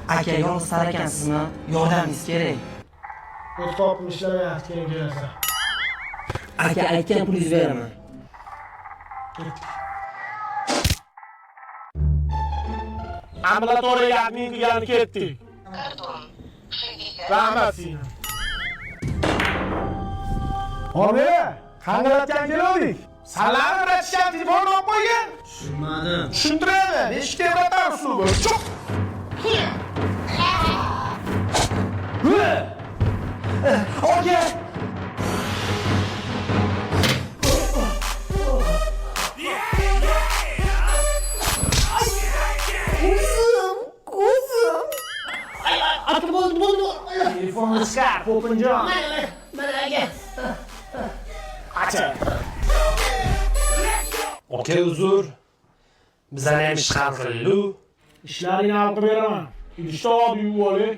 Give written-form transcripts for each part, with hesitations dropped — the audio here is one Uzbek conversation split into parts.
Aka yolg'iz ekansizmi? Yordamingiz kerak. O'z topib ishlamayapti keyin kelasan. Aka aytgan pulingizni beraman. Ketdik. Ambulatoriyaga admin degani ketdik. Rahmat seni. Obi, qangalatgan keldik. Salam ratishgan telefon olib qo'ygan. Tushunmadim. Tushuntiradi. Nechta batar uslubi. Chuq. Oke. Aka bo'ldi. Telefonni chiqar, Popinjon. Mana aka. Acha. Aka uzr. Bizani ham ish hal qildi. Ishlaringni hal qilib beraman. Idishda olib yuboring.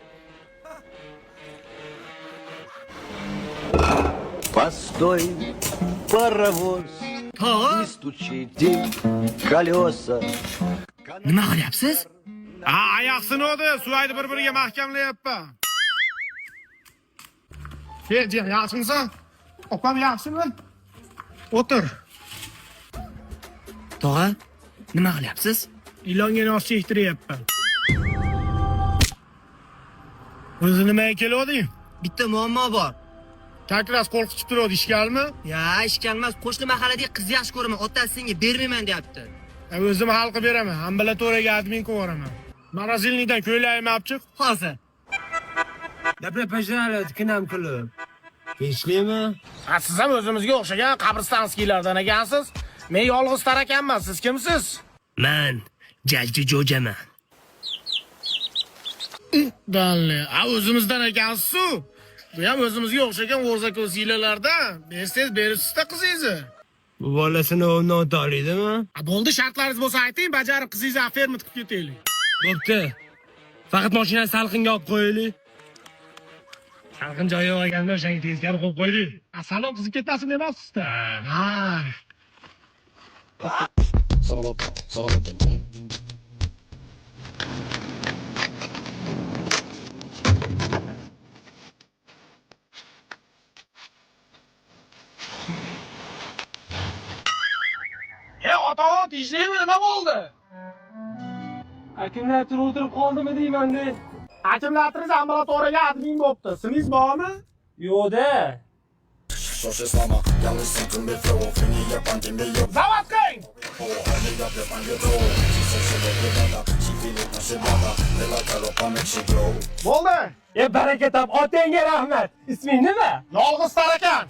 Постой, паровоз, не стучите колеса. Nima qilyapsiz? Oyoq sinodi, suvayni bir-biriga mahkamlayapman. Jiyan, yaxshimisan? Opam yaxshimi? O'tir. Tog'a, nima qilyapsiz? Ilonga nos chektiryapman. O'zi nimaga kelding? Bitta muammo bor. Takras qo'rqitib turadi, ishkalmi? Ya, ishkalmas, qo'shni mahalladagi qiz yaxshi ko'raman, otasi senga bermayman deyapti. O'zim hal qilib beraman. Ambulatoriyaga admin qo'yaraman. Morosilnikdan ko'ylagimni olib chiq. Hozir. Dabra pajnalad kinam qilib. Tinchlikmi? Siz ham o'zimizga o'xshagan qabristonskiylardan ekansiz. Men yolg'iz tarakanman. Siz kimsiz? Men Jalji Jo'jaman. Dalli, o'zimizdan ekansiz-ku. Bu ham o'zimizga o'xshagan o'rzako'z hilalardan. Bersangiz berishsiz-da qizingizni. Bu bolasini o'rnidan o'ta oladimi? Bo'ldi, shartlaringiz bo'lsa ayting, bajarib qizingizni ferma qilib ketaylik. Bo'pti. Faqat mashinani salqinga olib qo'yaylik. Salqin joyi olganda o'shanga tezkor qo'yib qo'ydik. Salom qizib ketasin demasizda. Ha. Ota, tinchlikmi, nima bo'ldi? Akkumulyator o'tirib qoldimi deyman-da. Akkumulyatoriz ambulatoriyaga admin bo'pti. Sizingiz bormi? Yo'q-da. Zavod qiling. Bo'ldi. Baraka top, otangga rahmat. Isming nima? Yolg'iz tarakan.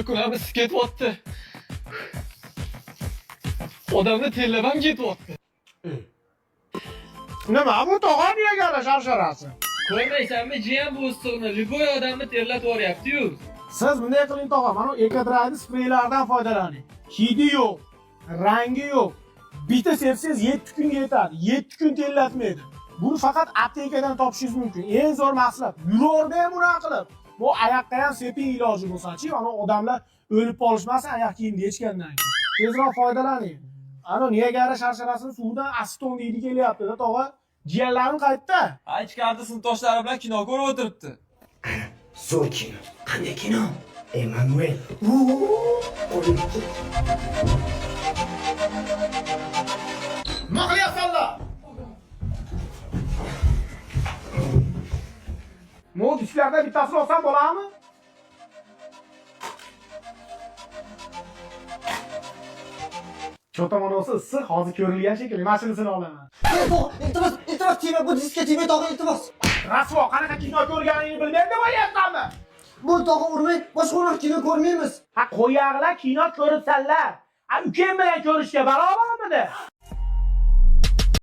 Kunamiz ketyapti. Odamni terlab ham ketyapti. Nima bu tog'a niyaga sharasharasi? Ko'rmaysanmi, jiyan bu ustiqni liboy odamni terlatib yuboryapti-yu. Siz bunday qiling tog'a, mana ekodrayni spreylardan foydalaning. Hidi yo'q, rangi yo'q. Bitta sepsangiz 7 kunga yetadi. 7 kun terlatmaydi. Buni faqat aptekadan topishingiz mumkin. Eng zo'r mahsulot. Yurorda ham uni qilib. Bu oyoqqa ham seping iloji bo'lsa-chi, ana odamlar o'lib qolishmasin oyoq kiyimni yechgandan keyin. Tezroq foydalaning. Ana Niagara sharsharasini suvdan aseton deydi kelyapti-da tog'a. Jiyanlarim qayerda? Ichkarida sinfdoshlari bilan kino ko'rib o'tiribdi. Zo'r kino. Qanday kino? Emanuel. Nima qilyapsanlar? Mo disklarda bittasini olsam bo'ladimi? Cho'tamon olsa issiq, hozir ko'rilgan shekilli mashinasini olaman. Iltimos, tema bu diskga tema tog'a iltimos. Rasvo, qanaqa kino ko'rganingni bilmayman deb o'ylayapsanmi? Bu tog'a urmay, boshqa kino ko'rmaymiz. Ha, qo'yag'lar kino ko'ribsanlar. Ukam bilan ko'rishga barobarmidi?